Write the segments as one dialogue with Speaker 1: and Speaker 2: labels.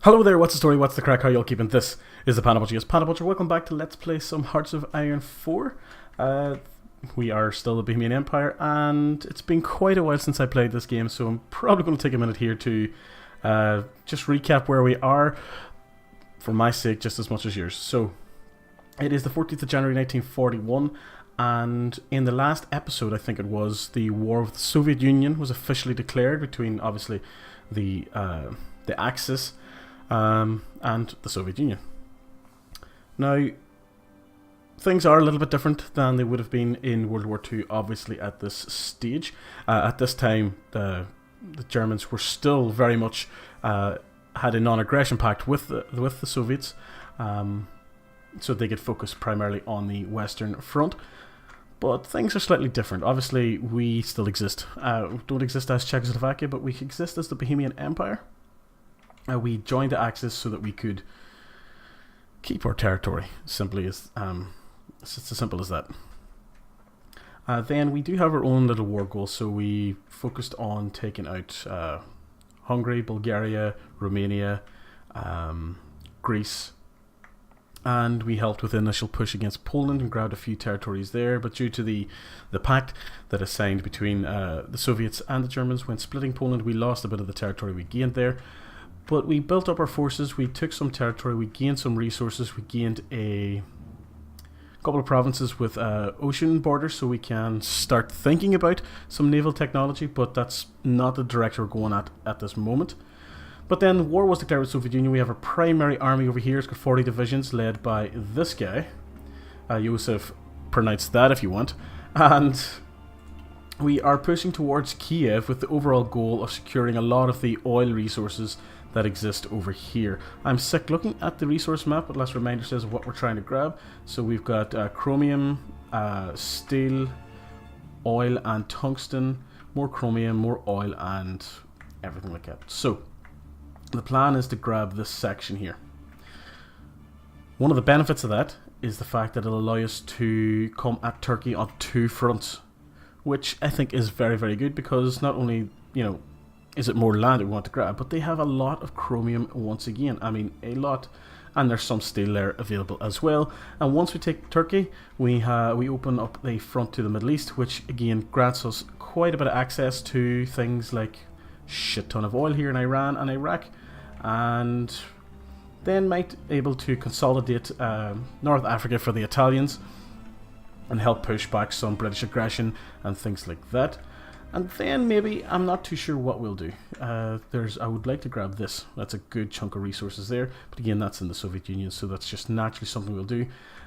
Speaker 1: Hello there, what's the story, what's the crack, how y'all keeping? This is the ThePandaPuncher. Yes, ThePandaPuncher, welcome back to Let's Play some Hearts of Iron 4. We are still the Bohemian Empire, and it's been quite a while since I played this game, so I'm probably going to take a minute here to just recap where we are, for my sake, just as much as yours. So, it is the 14th of January 1941, and in the last episode, I think it was, the war with the Soviet Union was officially declared between, obviously, the Axis and the Soviet Union. Now, things are a little bit different than they would have been in World War II, obviously, at this stage. At this time, the Germans were still very much had a non-aggression pact with the Soviets, so they could focus primarily on the Western Front. But things are slightly different. Obviously, we still exist. Don't exist as Czechoslovakia, but we exist as the Bohemian Empire. We joined the Axis so that we could keep our territory. Simply as it's as simple as that. Then we do have our own little war goals. So we focused on taking out Hungary, Bulgaria, Romania, Greece, and we helped with the initial push against Poland and grabbed a few territories there. But due to the pact that is signed between the Soviets and the Germans when splitting Poland, we lost a bit of the territory we gained there. But we built up our forces, we took some territory, we gained some resources, we gained a couple of provinces with ocean borders, so we can start thinking about some naval technology, but that's not the direction we're going at this moment. But then war was declared with the Soviet Union. We have our primary army over here. It's got 40 divisions led by this guy. Yosef, pronounce that if you want. And we are pushing towards Kiev with the overall goal of securing a lot of the oil resources that exist over here. I'm sick looking at the resource map, but last reminder says what we're trying to grab. So we've got chromium, steel, oil and tungsten, more chromium, more oil and everything like that. So the plan is to grab this section here. One of the benefits of that is the fact that it'll allow us to come at Turkey on two fronts, which I think is very, very good, because not only, you know, is it more land that we want to grab, but they have a lot of chromium once again. I mean, a lot. And there's some steel there available as well. And once we take Turkey, we open up the front to the Middle East, which again grants us quite a bit of access to things like shit ton of oil here in Iran and Iraq, and then might able to consolidate North Africa for the Italians and help push back some British aggression and things like that. And then maybe, I'm not too sure what we'll do. I would like to grab this. That's a good chunk of resources there. But again, that's in the Soviet Union, so that's just naturally something we'll do.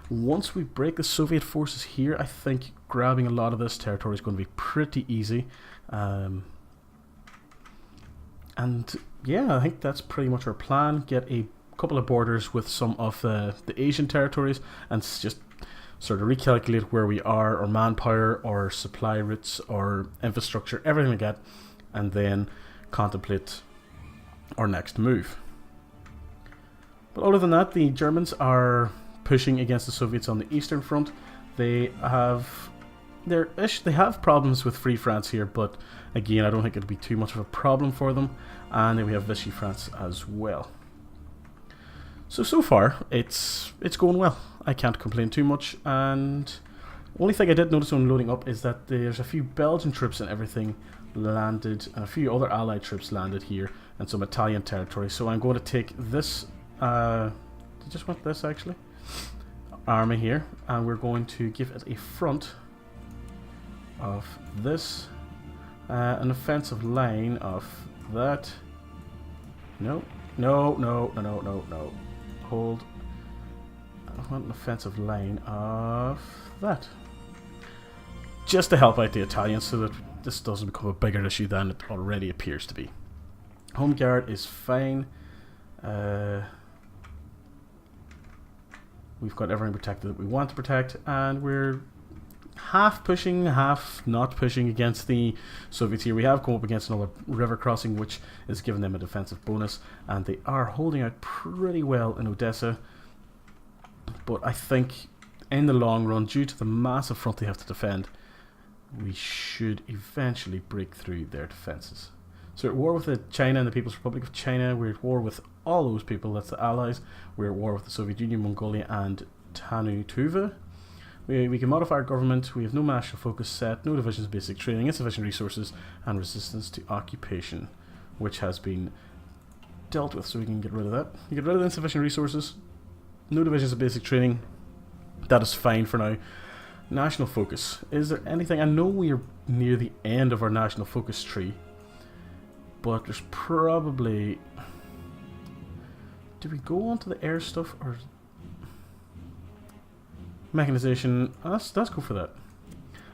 Speaker 1: Once we break the Soviet forces here, I think grabbing a lot of this territory is going to be pretty easy. And yeah, I think that's pretty much our plan. Get a couple of borders with some of the Asian territories and just sort of recalculate where we are, or manpower, or supply routes, or infrastructure, everything like that, and then contemplate our next move. But other than that, the Germans are pushing against the Soviets on the Eastern Front. They have problems with Free France here, but again, I don't think it'll be too much of a problem for them. And then we have Vichy France as well. So far, it's going well. I can't complain too much, and only thing I did notice when loading up is that there's a few Belgian troops and everything landed, and a few other Allied troops landed here, and some Italian territory. So I'm going to take this, I just want this actually, army here, and we're going to give it a front of this, an offensive line of that. No, hold. I want an offensive line of that, just to help out the Italians so that this doesn't become a bigger issue than it already appears to be. Home guard is fine. We've got everything protected that we want to protect, and we're half pushing, half not pushing against the Soviets here. We have come up against another river crossing, which is giving them a defensive bonus, and they are holding out pretty well in Odessa. But I think in the long run, due to the massive front they have to defend, we should eventually break through their defenses. So we're at war with China and the People's Republic of China. We're at war with all those people. That's the Allies. We're at war with the Soviet Union, Mongolia, and Tuva. We can modify our government. We have no national focus set, no divisions of basic training, insufficient resources, and resistance to occupation, which has been dealt with, so we can get rid of that. You get rid of the insufficient resources, no divisions of basic training. That is fine for now. National focus. Is there anything? I know we are near the end of our national focus tree, but there's probably... Do we go on to the air stuff or... Mechanization, let's go for that.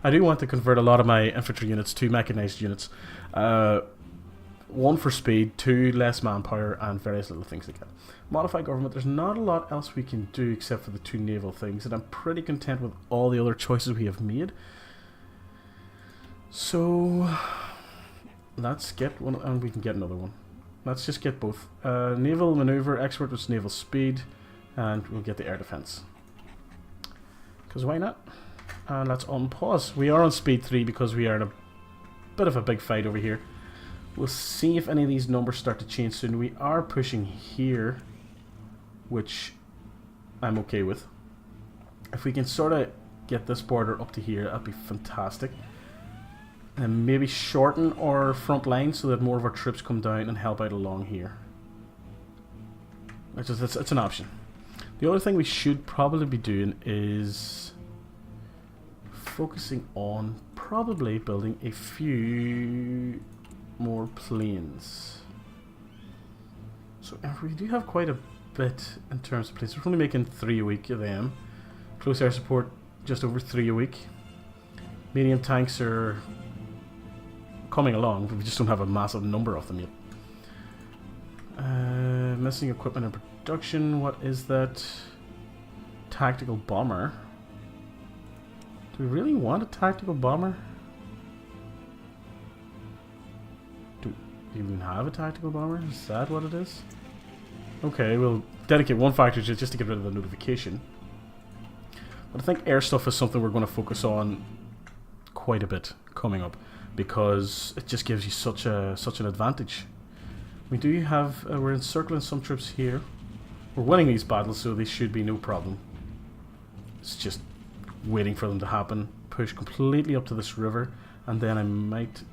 Speaker 1: I do want to convert a lot of my infantry units to mechanized units. 1 for speed, 2 less manpower, and various little things like that. Modify government, there's not a lot else we can do except for the 2 naval things, and I'm pretty content with all the other choices we have made. So, let's get one, and we can get another one. Let's just get both. Naval maneuver, expert with naval speed, and we'll get the air defense. Because why not? And let's unpause. We are on speed 3 because we are in a bit of a big fight over here. We'll see if any of these numbers start to change soon. We are pushing here, which I'm okay with. If we can sort of get this border up to here, that'd be fantastic. And maybe shorten our front line so that more of our troops come down and help out along here. It's an option. The other thing we should probably be doing is focusing on probably building a few more planes. So we do have quite a bit in terms of planes. We're only making 3 a week of them. Close air support just over 3 a week. Medium tanks are coming along, but we just don't have a massive number of them yet. Missing equipment and production, what is that? Tactical bomber. Do we really want a tactical bomber? Do we even have a tactical bomber? Is that what it is? Okay, we'll dedicate 1 factory just to get rid of the notification. But I think air stuff is something we're going to focus on quite a bit coming up, because it just gives you such an advantage. We do have, we're encircling some troops here. We're winning these battles, so they should be no problem. It's just waiting for them to happen. Push completely up to this river, and then I might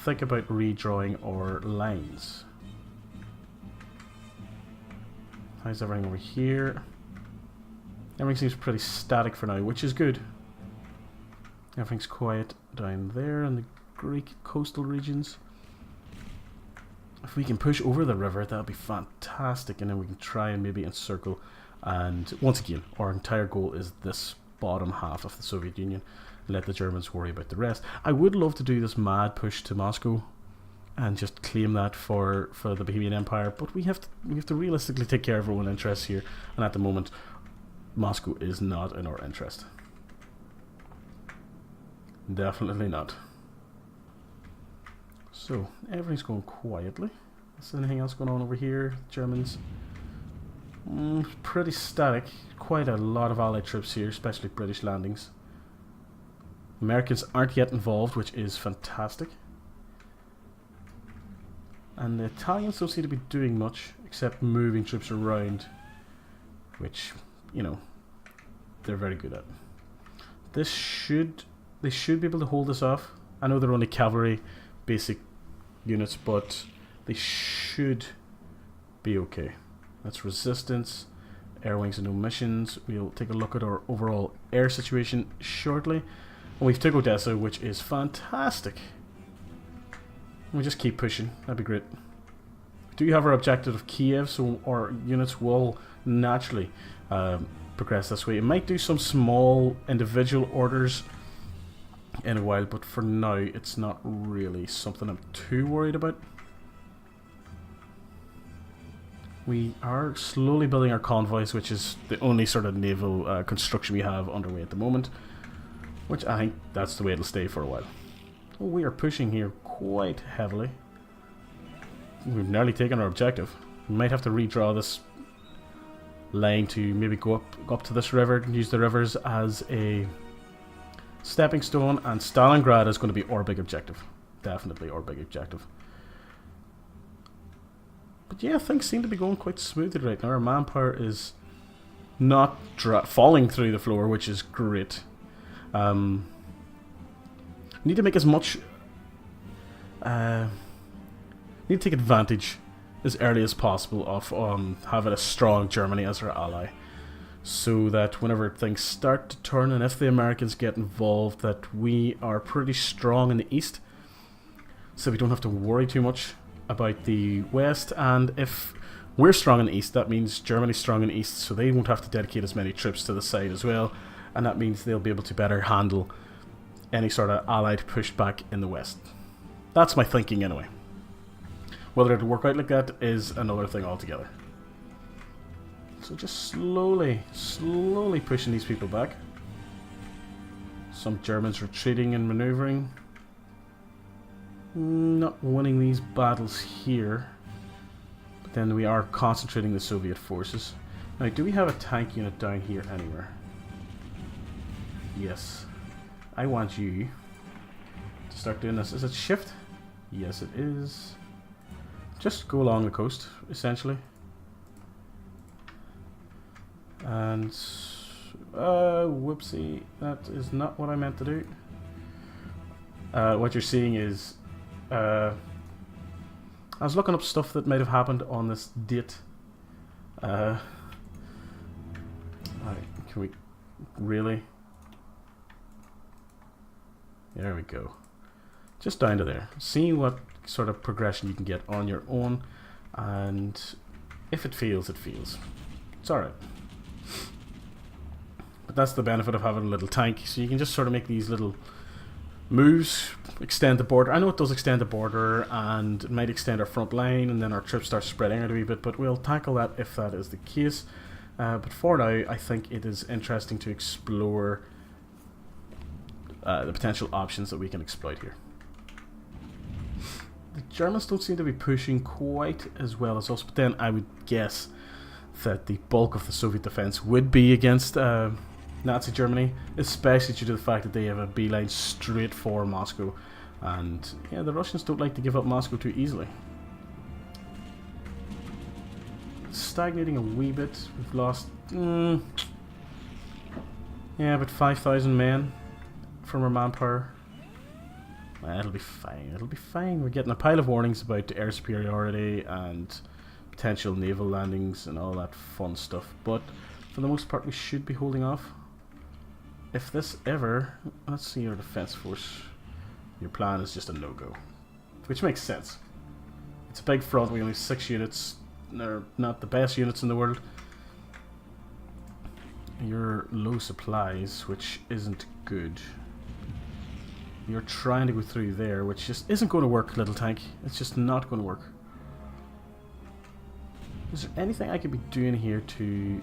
Speaker 1: think about redrawing our lines. How's everything over here? Everything seems pretty static for now, which is good. Everything's quiet down there in the Greek coastal regions. If we can push over the river, that'll be fantastic, and then we can try and maybe encircle. And once again, our entire goal is this bottom half of the Soviet Union. Let the Germans worry about the rest. I would love to do this mad push to Moscow and just claim that for the Bohemian Empire, but we have to realistically take care of our own interests here, and at the moment, Moscow is not in our interest. Definitely not. So, everything's going quietly. Is there anything else going on over here? Germans. Pretty static. Quite a lot of Allied troops here, especially British landings. Americans aren't yet involved, which is fantastic. And the Italians don't seem to be doing much, except moving troops around, which, you know, they're very good at. They should be able to hold this off. I know they're only cavalry basic units, but they should be okay. That's resistance, air wings and no missions. We'll take a look at our overall air situation shortly. And we've took Odessa, which is fantastic. We just keep pushing. That'd be great. We do have our objective of Kiev, so our units will naturally progress this way. It might do some small individual orders in a while, but for now it's not really something I'm too worried about. We are slowly building our convoys, which is the only sort of naval construction we have underway at the moment, which I think that's the way it'll stay for a while. Oh, we are pushing here quite heavily. We've nearly taken our objective. We might have to redraw this line to maybe go up to this river and use the rivers as a stepping stone, and Stalingrad is going to be our big objective. Definitely our big objective. But yeah, things seem to be going quite smoothly right now. Our manpower is not falling through the floor, which is great. Need to make as much... need to take advantage as early as possible of having a strong Germany as our ally, so that whenever things start to turn and if the Americans get involved, that we are pretty strong in the east, so we don't have to worry too much about the west. And if we're strong in the east, that means Germany's strong in the east, so they won't have to dedicate as many troops to the side as well, and that means they'll be able to better handle any sort of allied pushback in the west. That's my thinking anyway. Whether it'll work out like that is another thing altogether. So just slowly pushing these people back. Some Germans retreating and maneuvering. Not winning these battles here. But then we are concentrating the Soviet forces. Now, do we have a tank unit down here anywhere? Yes. I want you to start doing this. Is it shift? Yes, it is. Just go along the coast, essentially. And whoopsie, that is not what I meant to do. What you're seeing is I was looking up stuff that might have happened on this date. Alright, can we really? There we go. Just down to there. See what sort of progression you can get on your own, and if it fails, it fails. It's alright. But that's the benefit of having a little tank, so you can just sort of make these little moves, extend the border. I know it does extend the border, and it might extend our front line, and then our troops start spreading out a wee bit, but we'll tackle that if that is the case. But for now, I think it is interesting to explore the potential options that we can exploit here. The Germans don't seem to be pushing quite as well as us, but then I would guess that the bulk of the Soviet defense would be against Nazi Germany, especially due to the fact that they have a beeline straight for Moscow, and yeah, the Russians don't like to give up Moscow too easily. Stagnating a wee bit. We've lost yeah, about 5,000 men from our manpower. It'll be fine, it'll be fine. We're getting a pile of warnings about air superiority and potential naval landings and all that fun stuff, but for the most part we should be holding off. If this ever... Let's see your defense force. Your plan is just a no-go, which makes sense. It's a big front, we only have 6 units. They're not the best units in the world. You're low supplies, which isn't good. You're trying to go through there, which just isn't going to work, little tank. It's just not going to work. Is there anything I could be doing here to...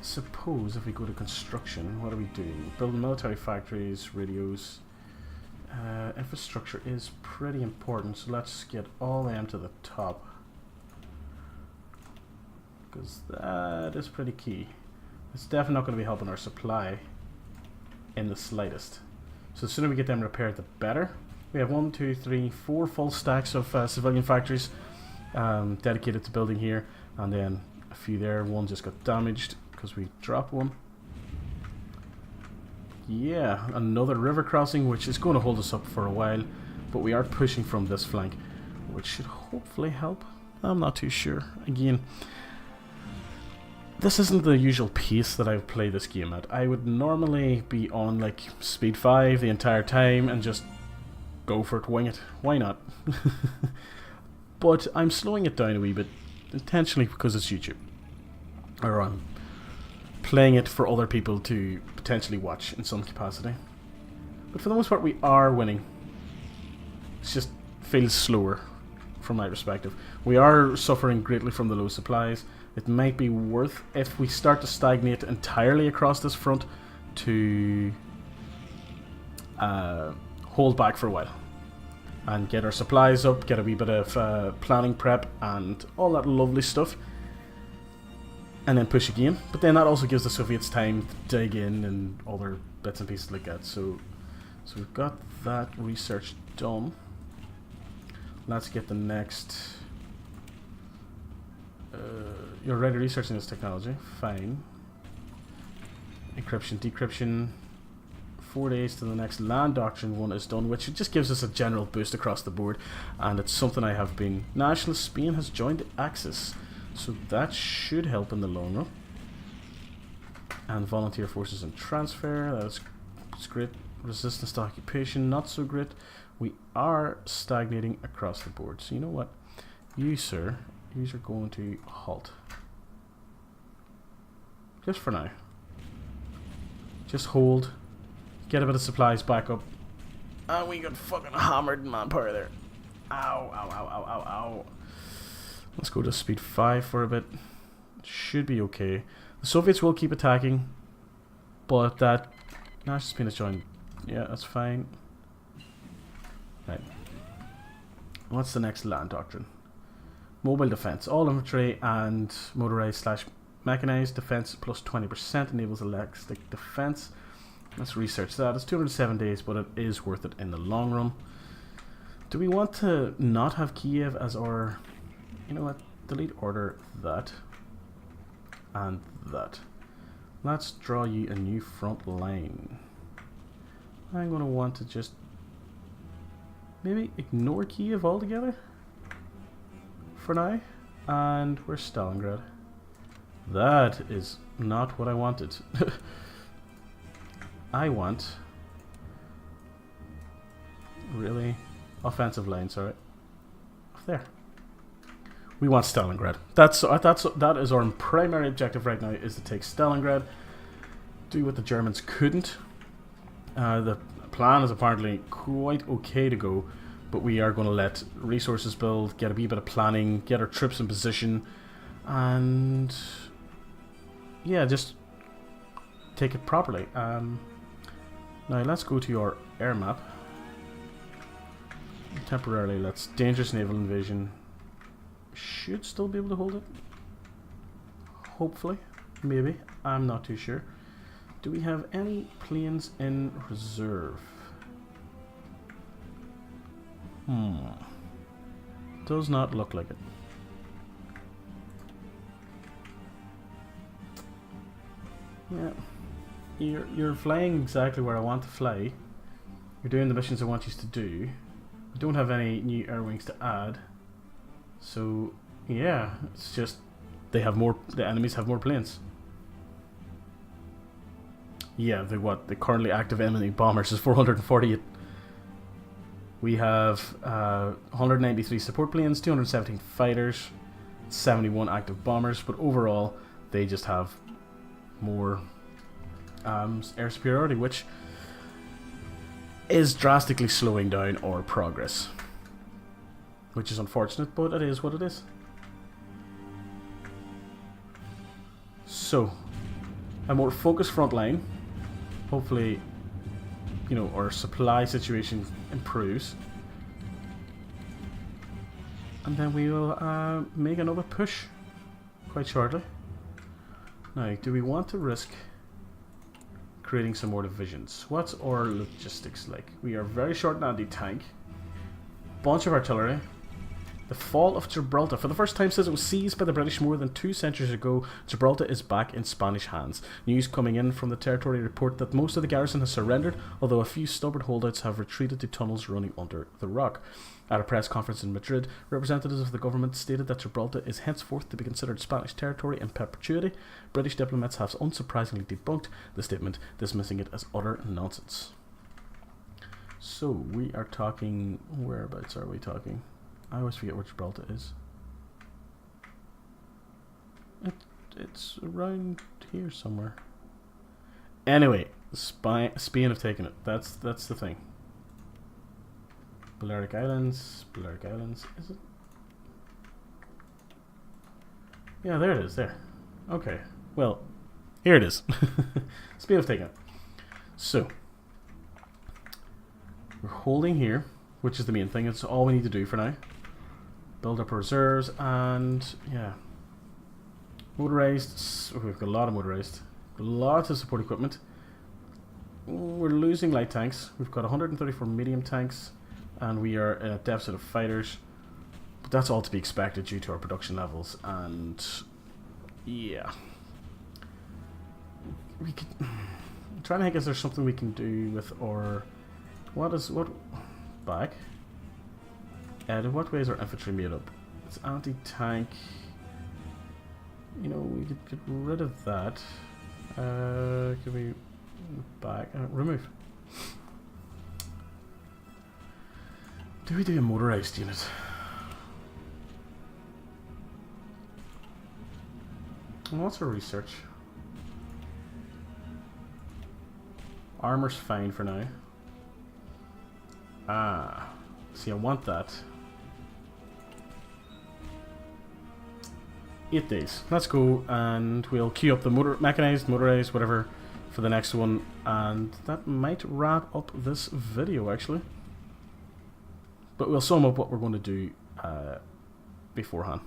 Speaker 1: Suppose if we go to construction, what are we doing? Building military factories, radios. Infrastructure is pretty important, so let's get all them to the top, because that is pretty key. It's definitely not going to be helping our supply in the slightest. So the sooner we get them repaired, the better. We have 1, 2, 3, 4 full stacks of civilian factories dedicated to building here, and then a few there. One just got damaged because we dropped one. Yeah, another river crossing, which is going to hold us up for a while, but we are pushing from this flank, which should hopefully help. I'm not too sure. Again, this isn't the usual pace that I've played this game at. I would normally be on like speed 5 the entire time and just go for it, wing it. Why not? But I'm slowing it down a wee bit, intentionally, because it's YouTube. Or I'm playing it for other people to potentially watch in some capacity. But for the most part we are winning. It just feels slower from my perspective. We are suffering greatly from the low supplies. It might be worth, if we start to stagnate entirely across this front, to hold back for a while and get our supplies up, get a wee bit of planning prep and all that lovely stuff, and then push again. But then that also gives the Soviets time to dig in and other bits and pieces like that. So we've got that research done. Let's get the next. You're already researching this technology. Fine. Encryption, decryption. 4 days to the next land doctrine one is done, which just gives us a general boost across the board, and it's something I have been. Nationalist Spain has joined the Axis, so that should help in the long run. And volunteer forces and transfer, that's great. Resistance to occupation, not so great. We are stagnating across the board, so you know what, you sir, you are going to halt just for now. Just hold. Get a bit of supplies back up. And we got fucking hammered in manpower there. Ow, ow, ow, ow, ow, ow. Let's go to speed 5 for a bit. Should be okay. The Soviets will keep attacking, but that National Spain has joined. Yeah, that's fine. Right. What's the next land doctrine? Mobile defense. All infantry and motorized / mechanized defense plus 20% enables elastic defense. Let's research that. It's 207 days, but it is worth it in the long run. Do we want to not have Kiev as our... You know what? Delete order that. And that. Let's draw you a new front line. I'm going to want to just... maybe ignore Kiev altogether. For now. And where's Stalingrad? That is not what I wanted. I want really offensive line, sorry. There. We want Stalingrad. That is our primary objective right now, is to take Stalingrad. Do what the Germans couldn't. The plan is apparently quite okay to go, but we are going to let resources build, get a wee bit of planning, get our troops in position, and yeah, just take it properly. Now let's go to your air map. Temporarily, let's dangerous naval invasion. Should still be able to hold it. Hopefully, maybe. I'm not too sure. Do we have any planes in reserve? Does not look like it. Yeah. You're flying exactly where I want to fly. You're doing the missions I want you to do. I don't have any new air wings to add. So, yeah, it's just they have more. The enemies have more planes. Yeah, the currently active enemy bombers is 448. We have 193 support planes, 217 fighters, 71 active bombers, but overall they just have more air superiority, which is drastically slowing down our progress, which is unfortunate, but it is what it is. So, a more focused front line. Hopefully, you know, our supply situation improves, and then we will make another push quite shortly. Now, do we want to risk creating some more divisions? What's our logistics like? We are very short on anti-tank, bunch of artillery. The fall of Gibraltar. For the first time since it was seized by the British more than 2 centuries ago, Gibraltar is back in Spanish hands. News coming in from the territory report that most of the garrison has surrendered, although a few stubborn holdouts have retreated to tunnels running under the rock. At a press conference in Madrid, representatives of the government stated that Gibraltar is henceforth to be considered Spanish territory in perpetuity. British diplomats have unsurprisingly debunked the statement, dismissing it as utter nonsense. So, we are talking... whereabouts are we talking? I always forget where Gibraltar is. It's around here somewhere. Anyway, Spain have taken it. That's the thing. Balearic Islands, is it? Yeah, there it is, there. Okay, well, here it is. Spain have taken it. So, we're holding here, which is the main thing. It's all we need to do for now. Build up reserves, and yeah. Motorized, we've got a lot of motorized. Lots of support equipment. We're losing light tanks. We've got 134 medium tanks, and we are in a deficit of fighters. that's all to be expected due to our production levels, and yeah. We could... I'm trying to think, is there something we can do with our... Back? In what way is our infantry made up? It's anti-tank. You know, we could get rid of that. Can we... Back? Remove. Do we do a motorized unit? What's our research? Armor's fine for now. Ah, see, I want that. 8 days. Let's go, and we'll queue up the mechanized, motorized, whatever, for the next one, and that might wrap up this video actually. But we'll sum up what we're going to do beforehand.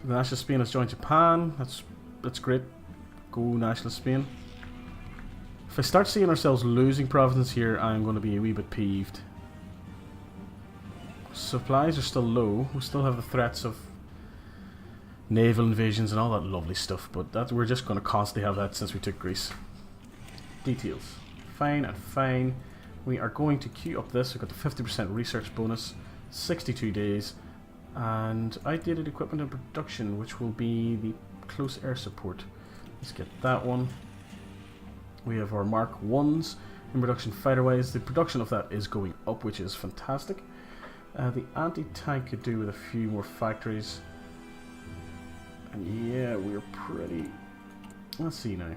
Speaker 1: The Nationalist Spain has joined Japan. That's great. Go Nationalist Spain. If I start seeing ourselves losing provinces here, I'm going to be a wee bit peeved. Supplies are still low. We still have the threats of naval invasions and all that lovely stuff, but that we're just going to constantly have that since we took Greece. Details. Fine and fine. We are going to queue up this. We've got the 50% research bonus, 62 days, and outdated equipment and production, which will be the close air support. Let's get that one. We have our Mark 1s in production fighter-wise. The production of that is going up, which is fantastic. The anti-tank could do with a few more factories. And yeah, we're pretty... Let's see now.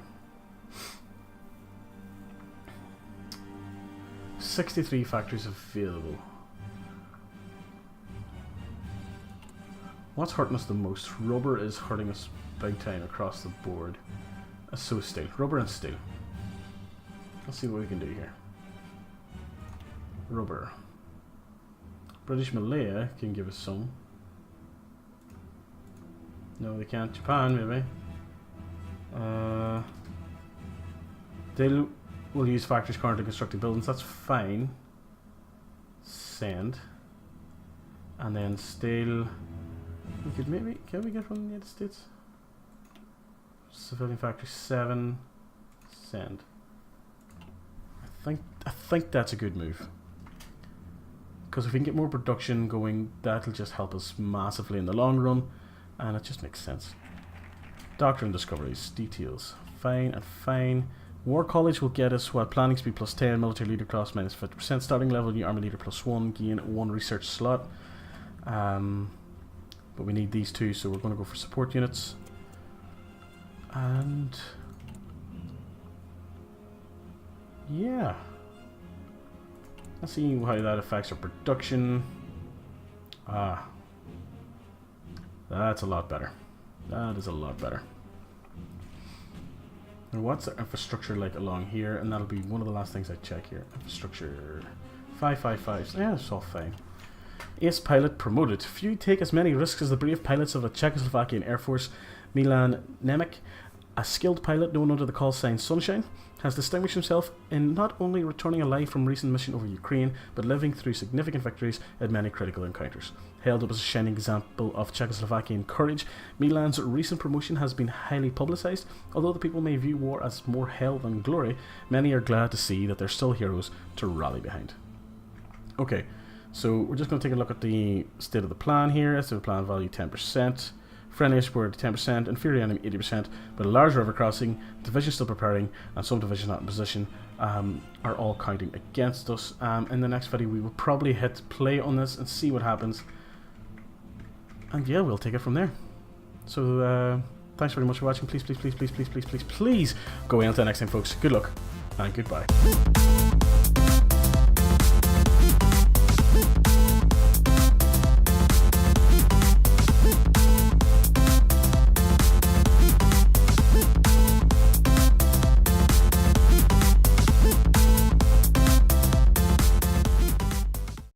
Speaker 1: 63 factories available. What's hurting us the most? Rubber is hurting us big time across the board. So steel. Rubber and steel. Let's see what we can do here. Rubber. British Malaya can give us some. No, they can't. Japan, maybe. They will use factories currently constructing buildings. That's fine. Send. And then steel. We could maybe... Can we get from the United States? Civilian factory 7. Send. I think that's a good move. Because if we can get more production going, that'll just help us massively in the long run, and it just makes sense. Doctrine discoveries, details, fine and fine. War College will get us what? Planning speed plus 10, military leader class minus 50%, starting level, new army leader plus 1, gain 1 research slot. But we need these two, so we're going to go for support units. And yeah, let's see how that affects our production. Ah, that's a lot better. That is a lot better. And what's our infrastructure like along here? And that'll be one of the last things I check here. Infrastructure 555. Yeah, it's all fine. Ace pilot promoted. Few take as many risks as the brave pilots of the Czechoslovakian Air Force. Milan Nemec, a skilled pilot known under the call sign Sunshine, has distinguished himself in not only returning alive from recent mission over Ukraine, but living through significant victories at many critical encounters. Hailed up as a shining example of Czechoslovakian courage, Milan's recent promotion has been highly publicised. Although the people may view war as more hell than glory, many are glad to see that they're still heroes to rally behind. Okay, so we're just going to take a look at the state of the plan here. Estimate plan value 10%. Friendly support 10%, inferior enemy 80%, but a large river crossing, division still preparing, and some division not in position are all counting against us. In the next video we will probably hit play on this and see what happens. And yeah, we'll take it from there. So thanks very much for watching. Please go in until next time, folks. Good luck and goodbye.